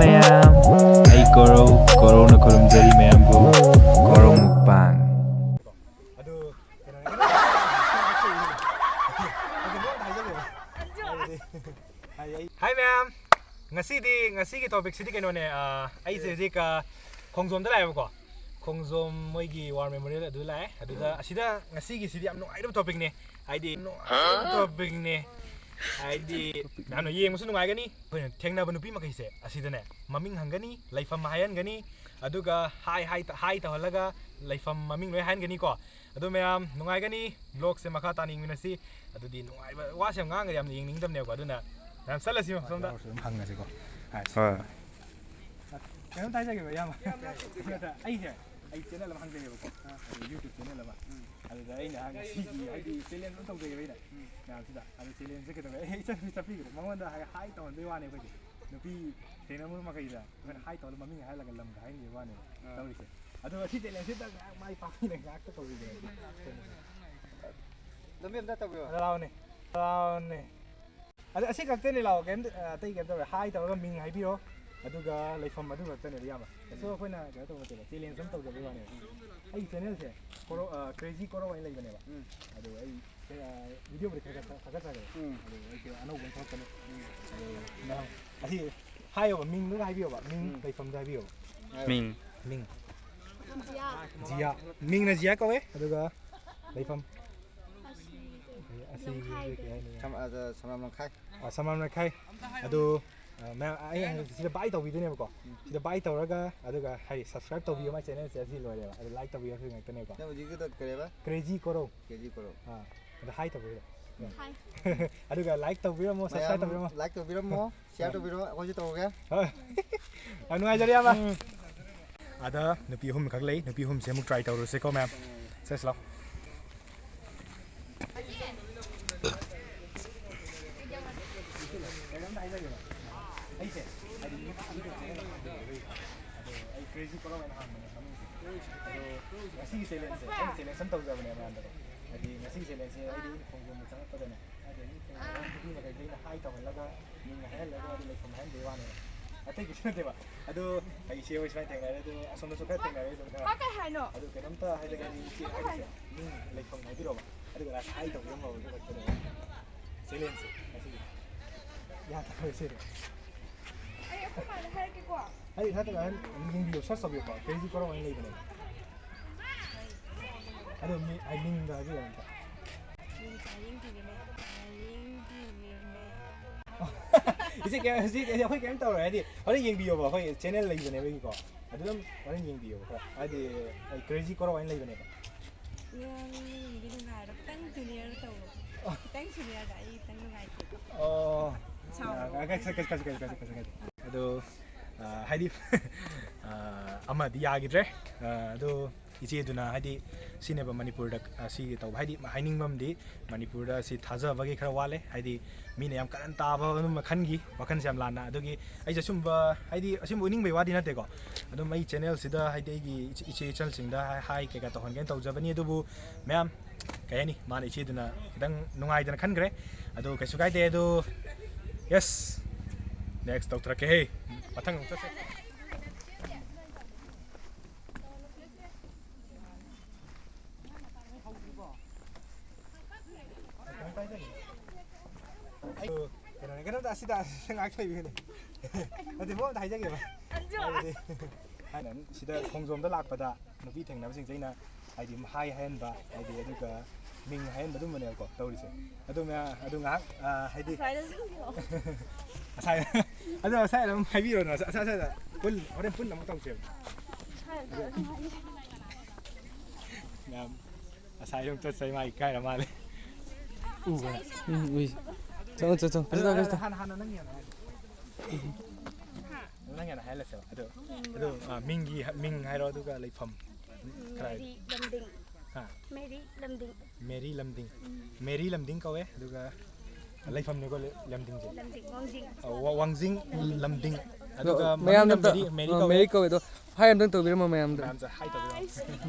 mayam, ay koro na kurumjari mayam bu, koro mukbang. Hi ma'am, ngasi topic sidi keno ne ai se ka khongjom da lai ba ko khongjom moi gi war memorial adu lai adu da asida ngasi gi sidi am no ai topic ne ai di no topic ne ai di nam no yeng musu ngai gani thengna ba nupi ma kai se asida ne maming hangani laifam hayan gani adu ga hai ta holaga laifam maming loi han gani ko adu ma'am ngai gani vlog se makha ta ning minasi adu di ngai ba wa sem ngang ga yam yeng ning dam ne ko adu na 남 살라시면 somda hanga se ko Ờ. kayong tayo sa yama ay channel lam hanga ko YouTube channel lam ado da ina hanga sigi ay di challenge on tawde ga ina nam sida ado challenge ke to ay sa pi ko mangwanda hay to on wane ko no pi tena mo ma kaida kan hay to lam mi hay la lam ga hay ni wane tawri se ado si challenge sida mai pa ni ga ka to ga lamem da taw laone ada asik kakte ni lao game tai game to hai to ga ming hai biro aduga leifam aduga tane yama so khoina ga to mate challenge sam to ga ba ne ai channel se koro crazy koro wai lai bane ba adu ai video bre ka ga adu ai ke ano gon thok ne na asi hai ba ming nu hai biro ba ming leifam da biro Ming. Jia ming na jia ko we aduga leifam samam na khai adu ma ai sida bai to video ne ba ko sida bai to raga aduga hai subscribe to video my channel se asi loi ba adu like to video khing ngak ne ko Namu jiga to kare ba crazy koro ha adu hai to video aduga like to video mo subscribe to video mo like to video mo share to video ko ji to ga anu ai jari ama ada nupi hum khak lei nupi hum se muk try to ro se ko ma'am ses lo ai crazy koro na hang ne kami ngasi challenge sam tau ja bane ma anda adi ngasi challenge ai di khongjom mu chang ta ne adi ni ma kai na hai ta la ga ni na hai la ga di khom han de wa ne atai ki chute ba adu ai se wis mai teng adu asom so ka teng adu ka kai hai no adu ke nam ta hai la ga ni ki ai se ni le khom hai di ro ba adu ga hai ta yo ma ga ta ne challenge asi ya ta kai se ai ko ma hai ke ko ai ta ta ni video shot so ko crazy koro wai lai bane adu mi ai ning da ga ya ta 이제 거기 게임 떠 알아야지. 어디 얘기비요 봐. 거기 채널 레이브네 여기 거. 아들은 어디 얘기비요. 아디 크레이지 거로 와인 레이브네 봐. 이는 나로 땅 주니어 또. 땅 주니어 다이 땅 나이. 아도 하이디 아마디 야기드레. 아도 이제 두나 하이디 시네바 Manipur सी तब हाइदी हाइनिंगमम दि मणिपुर सी थाजा बगे खरा वाले हाइदी मीने याम करन ताबा मखनगी वखन से याम लाना अदुगी आई जसुम हाइदी असिम उनिंग बे वादी नते को अदुम आई channel सिदा हाइदी गी इचे चैनल सिंदा हाई के का तो हन गेन तौजबनी अदुबु मैम कयनी मान इचे दुना खदंग नुंगाई दना खनग्रे अदु कैसु गाइदे अदु यस नेक्स्ट डॉक्टर के हे पथंग चसे cái đó ta sẽ ta ngạc thấy cái này, thì bố thấy chắc kìa mà, hai lần sẽ ta không dùng đó lạc vào ta, nó bị thành nào sinh na, ai điểm hai hen và ai điểm được mình hen mà đúng mình có đâu đi chứ, tôi ngạc, hay đi, sai, sai là hay biết rồi nó sai là, phun, ở đây phun là một trong trường, sai không cho sai mai cái là mai, Ui. Chong. 하나 낭이야 할래 세. 아도 민기 민 하러 두가 레이펌. 메리 람딩 거에 두가 레이펌 네고 람딩 제. 왕징 람딩. 아도가 메리 거에도 하얀 등 또 비르면 매암들. 남자 하이 또 비르.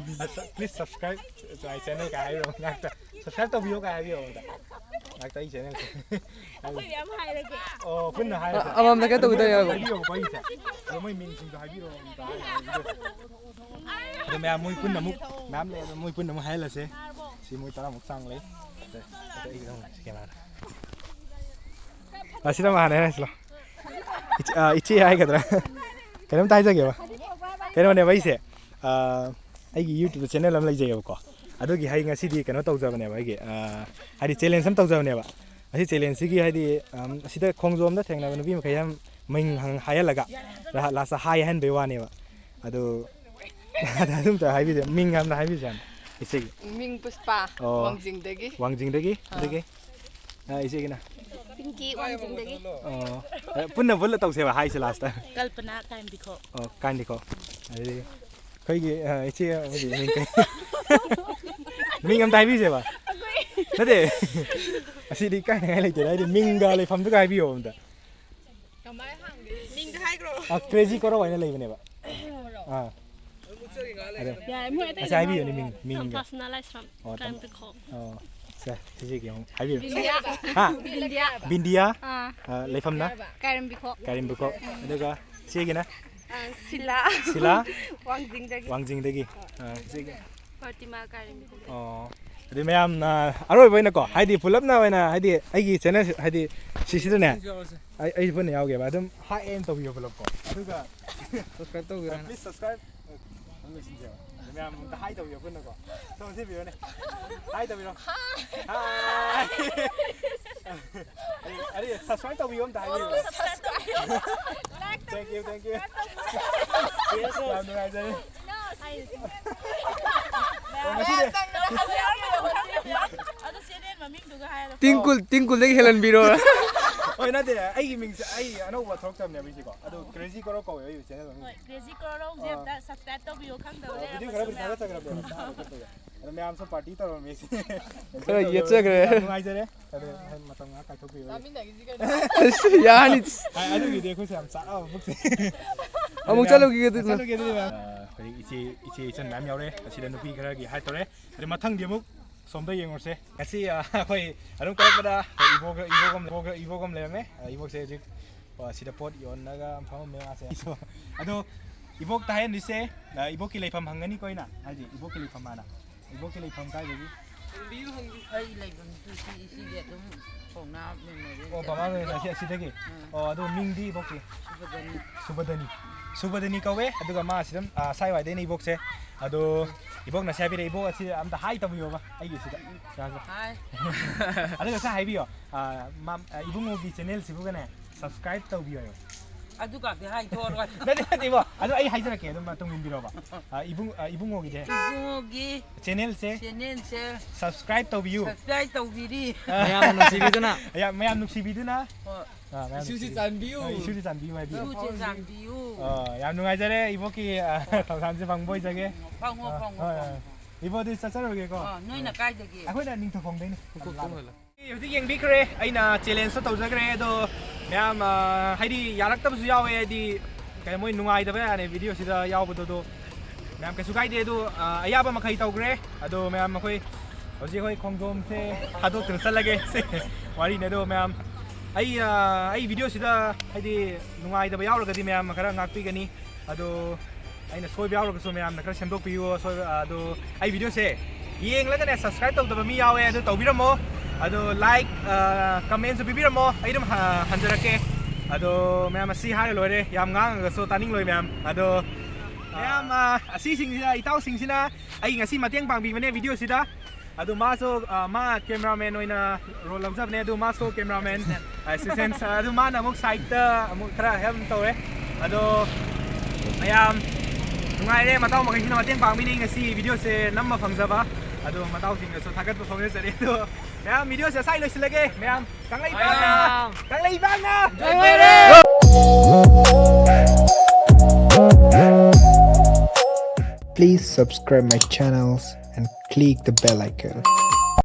Please subscribe to my channel guys. Subscribe to video guys. ꯉꯥꯛꯇ ꯑꯩ channel ꯑꯩꯈꯣꯏ ꯌꯥꯝ ꯍꯥꯏꯔꯒꯦ ꯑꯣ ꯄꯨꯟꯅ ꯍꯥꯏꯔꯦ ꯑꯃꯃꯝꯗ ꯀꯩ ꯇꯧꯒꯗꯣꯏ ꯌꯥꯕ ꯍꯥꯏꯕꯤꯌꯣ ꯄꯩꯁꯦ ꯑꯗꯣ ꯃꯣꯏ ꯃꯤꯡꯁꯤꯡꯗꯣ ꯍꯥꯏꯕꯤꯔꯣ ꯑꯗꯣ ꯃꯌꯥꯝ ꯃꯣꯏ ꯄꯨꯟꯅ ꯑꯃꯨꯛ ꯃꯌꯥꯝ ꯂꯩ ꯑꯗꯣ ꯃꯣꯏ ꯄꯨꯟꯅ ꯑꯃꯨꯛ ꯍꯥꯏꯍꯜꯂꯁꯦ ꯁꯤ ꯃꯣꯏ 10 ꯆꯥꯡ ꯂꯩ ꯑꯁꯤꯗ ꯃꯥꯅꯦ ꯍꯥꯏꯁꯂꯣ ꯏꯆꯦ ꯍꯥꯏꯒꯗ꯭ꯔꯥ ꯀꯩꯅꯣꯝꯇ ꯍꯥꯏꯖꯒꯦꯕ ꯀꯩꯅꯣꯅꯦꯕ ꯑꯩꯁꯦ ꯑꯩꯒꯤ ꯌꯨꯇ꯭ꯌꯨꯕ ꯆꯦꯅꯦꯜ ꯑꯃ ꯂꯩꯖꯩꯑꯕꯀꯣ ꯑꯗꯨꯒꯤ ꯍꯩ ꯉꯁꯤꯗꯤ ꯀꯩꯅꯣ ꯇꯧꯖꯕꯅꯦꯕ ꯑꯩꯒꯤ ꯍꯥꯏꯗꯤ ꯆꯦꯂꯦꯟꯖ ꯑꯃ ꯇꯧꯖꯕꯅꯦꯕ ꯑꯁꯤ ꯆꯦꯂꯦꯟꯖꯁꯤꯒꯤ ꯍꯥꯏꯗꯤ ꯑꯁꯤꯗ ꯈꯣꯡꯖꯣꯝꯗ ꯊꯦꯡꯅꯕ ꯅꯨꯄꯤ ꯃꯈꯩ ꯌꯥꯝ ꯃꯤꯡ ꯍꯥꯏꯍꯜꯂꯒ ꯂꯥꯁꯇ ꯍꯥꯏꯍꯟꯕꯩ ꯋꯥꯅꯦꯕ ꯑꯗꯨ ꯑꯗꯨꯝꯇ ꯍꯥꯏꯕꯤꯁꯦ ꯃꯤꯡ ꯌꯥꯝꯅ ꯍꯥꯏꯕꯤꯁꯦ ꯌꯥꯝ ꯏꯆꯦꯒꯤ ꯃꯤꯡ ꯄꯨꯁꯄꯥ ꯑꯣ ꯋꯥꯡꯖꯤꯡꯗꯒꯤ ꯋꯥꯡꯖꯤꯡꯗꯒꯤ ꯑꯗꯒꯤ ꯏꯆꯦꯒꯤꯅ ꯄꯤꯡꯀꯤ ꯋꯥꯡꯖꯤꯡꯗꯒꯤ ꯄꯨꯟꯅ ꯇꯧꯁꯦꯕ ꯍꯥꯏꯁꯦ ꯂꯥꯁꯇ ꯀꯜꯄꯅꯥ ꯀꯥꯏꯝꯕꯤꯈꯣ ꯑꯣ ꯀꯥꯏꯅꯤꯀꯣ ꯑꯗꯨꯗꯤ ꯑꯩꯈꯣꯏꯒꯤ ꯏꯆꯦ ꯑꯃꯗꯤ ꯃꯤꯡ ꯀꯩ ꯃꯤꯡ ꯑꯝꯇ ꯍꯥꯏꯕꯤꯁꯦꯕ ꯅꯠꯇꯦ ꯑꯁꯤꯗꯤ ꯀꯥꯏꯅꯉꯥꯏ ꯂꯩꯇꯦ ꯍꯥꯏꯗꯤ ꯃꯤꯡꯒ ꯂꯩꯐꯝꯗꯨꯒ ꯍꯥꯏꯕꯤꯌꯣ ꯑꯝꯇ ꯃꯤꯡꯗ ꯍꯥꯏꯈ꯭ꯔꯣ ꯀ꯭ꯔꯦꯖꯤ ꯀꯣꯔꯣ ꯍꯥꯏꯅ ꯂꯩꯕꯅꯦꯕ ꯌꯥꯏ ꯃꯣꯏ ꯑꯇꯩ ꯑꯁ ꯍꯥꯏꯕꯤꯌꯨꯅꯦ ꯃꯤꯡ ꯄꯔꯁꯣꯅꯦꯜ ꯂꯥꯏꯁ꯭ꯔꯝ ꯀꯥꯏꯝꯕꯤꯈꯣ ꯑꯣ ꯁꯤꯒꯤ ꯑꯃꯨꯛ ꯍꯥꯏꯕꯤꯌꯨ ꯕꯤꯟꯗꯤꯌꯥ ꯍꯥ ꯕꯤꯟꯗꯤꯌꯥ ꯕꯤꯟꯗꯤꯌꯥ ꯂꯩꯐꯝꯅ ꯀꯥꯏꯝꯕꯤꯈꯣ ꯀꯥꯏꯔꯦꯝꯕꯨꯀꯣ ꯑꯗꯨꯒ ꯏꯆꯦꯒꯤꯅ ꯁꯤꯂꯥ ꯋꯥꯡꯖꯤꯡꯗꯒꯤ ꯏꯆꯦꯒꯤ ꯐꯥꯇꯤꯃꯥ ꯀꯥꯏꯝꯕꯤꯈꯣ ꯑꯣ ꯑꯗꯨ ꯃꯌꯥꯝꯅ ꯑꯔꯣꯏꯕ ꯑꯣꯏꯅꯀꯣ ꯍꯥꯏꯗꯤ ꯄꯨꯂꯞꯅ ꯑꯣꯏꯅ ꯍꯥꯏꯗꯤ ꯑꯩꯒꯤ ꯆꯦꯅꯦꯜ ꯍꯥꯏꯗꯤ ꯁꯤꯁꯤꯗꯅꯦ ꯑꯩ ꯄꯨꯟꯅ ꯌꯥꯎꯒꯦꯕ ꯑꯗꯨꯝ ꯍꯥꯏ ꯑꯦꯟ ꯇꯧꯕꯤꯌꯣ ꯄꯨꯂꯞꯀꯣ ꯑꯗꯨꯒ ꯁꯕꯁꯀ꯭ꯔꯥꯏꯕ ꯇꯧꯕꯤꯔꯣ ꯄ꯭ꯂꯤꯁ ꯁꯕꯁꯀ꯭ꯔꯥꯏꯕ ꯂꯣꯏꯁꯤꯟꯁꯦꯕ ꯃꯌꯥꯝ ꯑꯝꯇ ꯍꯥꯏ ꯇꯧꯕꯤꯌꯣ ꯄꯨꯟꯅꯀꯣ ꯁꯤꯕꯤꯌꯣꯅꯦ ꯍꯥꯏ ꯇꯧꯕꯤꯔꯣ ꯑꯗꯨ ꯁꯕꯁꯀ꯭ꯔꯥꯏꯕ ꯇꯧꯕꯤꯌꯣ ꯑꯝꯇ ꯍꯥꯏꯕꯤꯌꯣ ꯊꯦꯡꯛ ꯌꯨ ꯌꯥꯝ ꯅꯨꯡꯉꯥꯏꯖꯔꯦ ꯇꯤꯡꯀꯨꯜꯗꯒꯤ ꯍꯦꯜꯍꯟꯕꯤꯔꯣ ꯍꯣꯏ ꯅꯠꯇꯦ ꯑꯩꯒꯤ ꯃꯤꯡꯁꯦ ꯑꯩ ꯑꯅꯧꯕ ꯊꯣꯛꯂꯛꯇꯕꯅꯦꯕ ꯑꯩꯁꯦꯀꯣ ꯑꯗꯨ ꯀ꯭ꯔꯦꯖꯤ ꯀꯣꯔꯣ ꯀꯧꯋꯦ ꯑꯩꯒꯤ ꯆꯦꯅꯦꯜ ꯃꯃꯤꯡ ꯀ꯭ꯔꯦꯖꯤ ꯀꯣꯔꯣ ꯖꯦꯞꯇ ꯁꯕꯁꯀ꯭ꯔꯥꯏꯕ ꯇꯧꯕꯤꯌꯣ ꯈꯪꯗꯕꯅꯦ ꯚꯤꯗꯤꯑꯣ ꯈꯔꯕꯨꯗꯤ ꯊꯥꯒꯠꯆꯈ꯭ꯔꯕꯅꯦ ꯑꯗꯣ ꯃꯌꯥꯝꯁꯨ ꯄꯥꯔꯇꯤ ꯇꯧꯔꯝꯃꯦ ꯈꯔ ꯌꯦꯠꯆꯈ꯭ꯔꯦ ꯅꯨꯡꯉꯥꯏꯖꯔꯦ ꯑꯗꯣ ꯃꯇꯝ ꯉꯥꯏꯍꯥꯛ ꯀꯥꯏꯊꯣꯛꯄꯤꯌꯨ ꯌꯥꯅꯤ ꯑꯗꯨꯒꯤꯗꯤ ꯑꯩꯈꯣꯏꯁꯦ ꯌꯥꯝ ꯆꯥꯛꯑꯕ ꯄꯨꯛꯁꯦ ꯑꯃꯨꯛ ꯆꯠꯂꯨꯈꯤꯒꯦ ꯆꯠꯂꯨꯒꯦ ꯑꯗꯨꯗꯤ ꯍꯧꯖꯤꯛ ꯏꯆꯦ ꯏꯆꯟ ꯃꯌꯥꯝ ꯌꯥꯎꯔꯦ ꯑꯁꯤꯗ ꯅꯨꯄꯤ ꯈꯔꯒꯤ ꯍꯥꯏꯇꯧꯔꯦ ꯑꯗꯨ ꯃꯊꯪꯗꯤ ꯑꯃꯨꯛ ꯁꯣꯝꯗ ꯌꯦꯡꯉꯨꯔꯁꯦ ꯉꯁꯤ ꯑꯩꯈꯣꯏ ꯑꯗꯨꯝ ꯀꯔꯛꯄꯗ ꯏꯕꯣꯛ ꯑꯃ ꯂꯩꯔꯝꯃꯦ ꯏꯕꯣꯛꯁꯦ ꯍꯧꯖꯤꯛ ꯁꯤꯗ ꯄꯣꯠ ꯌꯣꯟꯅꯒ ꯐꯝꯃꯝꯃꯦ ꯃꯥꯁꯦ ꯑꯗꯣ ꯏꯕꯣꯛꯇ ꯍꯥꯏꯍꯟꯂꯤꯁꯦ ꯏꯕꯣꯛꯀꯤ ꯂꯩꯐꯝ ꯍꯪꯒꯅꯤꯀꯣ ꯑꯩꯅ ꯍꯥꯏꯗꯤ ꯏꯕꯣꯛꯀꯤ ꯂꯩꯐꯝ ꯍꯥꯟꯅ ꯏꯕꯣꯛꯀꯤ ꯂꯩꯐꯝ ꯀꯥꯏꯗꯒꯤ ꯑꯩ ꯂꯩꯐꯝꯁꯨ ꯁꯤꯒꯤ ꯑꯗꯨꯝ ꯄꯥꯎꯅꯥ ꯃꯦꯃꯣꯔꯤꯌꯦꯜ ꯑꯣ ꯄꯥꯎꯅꯥ ꯑꯁꯤꯗꯒꯤ ꯑꯣ ꯑꯗꯨ ꯃꯤꯡꯗꯤ ꯏꯕꯣꯛꯀꯤ ꯁꯨꯕꯗꯅꯤ ꯀꯧꯋꯦ ꯑꯗꯨꯒ ꯃꯥ ꯑꯁꯤꯗ ꯁꯥꯏꯋꯥꯏꯗꯩꯅ ꯏꯕꯣꯛꯁꯦ ꯑꯗꯣ ꯏꯕꯣꯛꯅ ꯁꯤ ꯍꯥꯏꯕꯤꯔꯛꯑꯦ ꯏꯕꯣꯛ ꯑꯁꯤ ꯑꯝꯇ ꯍꯥꯏ ꯇꯧꯕꯤꯌꯣꯕ ꯑꯩꯒꯤ ꯁꯤꯗ ꯑꯗꯨꯒ ꯁꯤ ꯍꯥꯏꯕꯤꯌꯣ ꯏꯕꯨꯡꯉꯣꯒꯤ ꯆꯦꯅꯦꯜꯁꯤꯕꯨꯒꯅꯦ ꯁꯕꯁꯀ꯭ꯔꯥꯏꯕ ꯇꯧꯕꯤꯌꯣ ꯑꯗꯨꯒꯗꯤ ꯍꯥꯏꯊꯣꯛꯑꯔꯣꯏ ꯅꯠꯇꯦ ꯏꯕꯣ ꯑꯗꯨ ꯑꯩ ꯍꯥꯏꯖꯔꯛꯀꯦ ꯑꯗꯨꯝ ꯇꯨꯡꯏꯟꯕꯤꯔꯣꯕ ꯏꯕꯨꯡꯉꯣꯒꯤꯁꯦ ꯆꯦꯅꯦꯜꯁꯦ ꯁꯕꯁꯀ꯭ꯔꯥꯏꯕ ꯇꯧꯕꯤꯌꯨ ꯁꯕꯁꯀ꯭ꯔꯥꯏꯕ ꯇꯧꯕꯤꯔꯤ ꯃꯌꯥꯝ ꯅꯨꯡꯁꯤꯕꯤꯗꯨꯅ ꯏꯁꯨꯁꯤ ꯆꯥꯟꯕꯤꯌꯨ ꯍꯥꯏꯕꯤꯌꯨ ꯏꯁꯨꯁꯤ ꯆꯥꯟꯕꯤꯌꯨ ꯌꯥꯝ ꯅꯨꯡꯉꯥꯏꯖꯔꯦ ꯏꯕꯣꯛꯀꯤ ꯊꯧꯁꯥꯟꯁꯦ ꯐꯪꯕ ꯑꯣꯏꯖꯒꯦ ꯐꯪꯉꯣ 이번에 ꯆꯠꯆꯔꯒꯦꯀꯣ ꯅꯣꯏꯅ ꯀꯥꯏꯗꯒꯤ ꯑꯩꯈꯣꯏꯅ ꯅꯤꯡꯊꯧꯈꯣꯡꯗꯩꯅꯤ ꯍꯧꯖꯤꯛ ꯌꯦꯡꯕꯤꯈ꯭ꯔꯦ ꯑꯩꯅ ꯆꯦꯂꯦꯟꯖꯇꯣ ꯇꯧꯖꯈ꯭ꯔꯦ ꯑꯗꯣ ꯃꯌꯥꯝ ꯍꯥꯏꯗꯤ ꯌꯥꯔꯛꯇꯕꯁꯨ ꯌꯥꯎꯋꯦ ꯍꯥꯏꯗꯤ ꯀꯩ ꯃꯣꯏ ꯅꯨꯡꯉꯥꯏꯇꯕ ꯌꯥꯅꯤ ꯚꯤꯗꯤꯑꯣꯁꯤꯗ ꯌꯥꯎꯕꯗꯣ ꯃꯌꯥꯝ ꯀꯩꯁꯨ ꯀꯥꯏꯗꯦ ꯑꯗꯣ ꯑꯌꯥꯕ ꯃꯈꯩ ꯇꯧꯈ꯭ꯔꯦ ꯑꯗꯣ ꯃꯌꯥꯝ ꯑꯩꯈꯣꯏ ꯍꯧꯖꯤꯛ ꯑꯩꯈꯣꯏ ꯈꯣꯡꯖꯣꯝꯁꯦ ꯊꯥꯗꯣꯛꯇꯨꯅ ꯆꯠꯂꯒꯦ ꯋꯥꯔꯤꯅꯦ ꯑꯗꯣ ꯃꯌꯥꯝ ꯑꯩ ꯚꯤꯗꯤꯑꯣꯁꯤꯗ ꯍꯥꯏꯗꯤ ꯅꯨꯡꯉꯥꯏꯇꯕ ꯌꯥꯎꯔꯒꯗꯤ ꯃꯌꯥꯝ ꯈꯔ ꯉꯥꯛꯄꯤꯒꯅꯤ ꯑꯗꯣ ꯑꯩꯅ ꯁꯣꯏꯕ ꯌꯥꯎꯔꯒꯁꯨ ꯃꯌꯥꯝꯅ ꯈꯔ ꯁꯦꯝꯗꯣꯛꯄꯤꯌꯨ ꯁꯣꯏꯕ ꯑꯗꯣ ꯑꯩ ꯚꯤꯗꯤꯑꯣꯁꯦ ꯌꯦꯡꯂꯒꯅꯦ ꯁꯕꯁꯀ꯭ꯔꯥꯏꯕ ꯇꯧꯗꯕ ꯃꯤ ꯌꯥꯎꯋꯦ ꯑꯗꯨ ꯇꯧꯕꯤꯔꯝꯃꯣ ꯑꯗꯣ ꯂꯥꯏꯛ ꯀꯃꯦꯟꯁꯨ ꯄꯤꯕꯤꯔꯝꯃꯣ ꯑꯩ ꯑꯗꯨꯝ ꯍꯟꯖꯔꯛꯀꯦ ꯑꯗꯣ ꯃꯌꯥꯝ ꯑꯁꯤ ꯍꯥꯏꯔ ꯂꯣꯏꯔꯦ ꯌꯥꯝ ꯉꯥꯡꯉꯒꯁꯨ ꯇꯥꯅꯤꯡꯂꯣꯏ ꯃꯌꯥꯝ ꯑꯗꯣ ꯃꯌꯥꯝ ꯑꯁꯤꯁꯤꯡꯁꯤꯗ ꯏꯇꯥꯎꯁꯤꯡꯁꯤꯅ ꯑꯩ ꯉꯁꯤ ꯃꯇꯦꯡ ꯄꯥꯡꯕꯤꯕꯅꯦ ꯚꯤꯗꯤꯑꯣꯁꯤꯗ ꯑꯗꯣ ꯃꯥꯁꯨ ꯃꯥ ꯀꯦꯃꯦꯔꯥꯃꯦꯟ ꯑꯣꯏꯅ ꯔꯣꯜ ꯂꯧꯖꯕꯅꯦ ꯑꯗꯣ ꯃꯥꯁꯨ ꯀꯦꯃꯦꯔꯥꯃꯦꯟ ꯑꯦꯁꯤꯁꯇꯦꯟ ꯑꯗꯨ ꯃꯥꯅ ꯑꯃꯨꯛ ꯁꯥꯏꯠꯇ ꯑꯃꯨꯛ ꯈꯔ ꯍꯦꯜꯞ ꯇꯧꯋꯦ ꯑꯗꯣ ꯃꯌꯥꯝ ꯅꯨꯡꯉꯥꯏꯔꯦ ꯃꯇꯥꯎ ꯃꯈꯩꯁꯤꯅ ꯃꯇꯦꯡ ꯄꯥꯡꯕꯤꯅꯤ ꯉꯁꯤ ꯚꯤꯗꯤꯑꯣꯁꯦ ꯅꯝꯕ ꯐꯪꯖꯕ ꯑꯗꯣ ꯃꯇꯥꯎꯁꯤꯡꯅꯁꯨ ꯊꯥꯒꯠꯄ ꯐꯣꯡꯗꯣꯛꯆꯔꯤ ꯑꯗꯣ ꯃꯌꯥꯝ ꯚꯤꯗꯤꯑꯣꯁꯦ ꯁꯥꯏ ꯂꯣꯏꯁꯤꯜꯂꯒꯦ ꯃꯌꯥꯝ ꯀꯪꯂꯩꯄꯥꯛꯅ Please subscribe my channels and click the bell icon.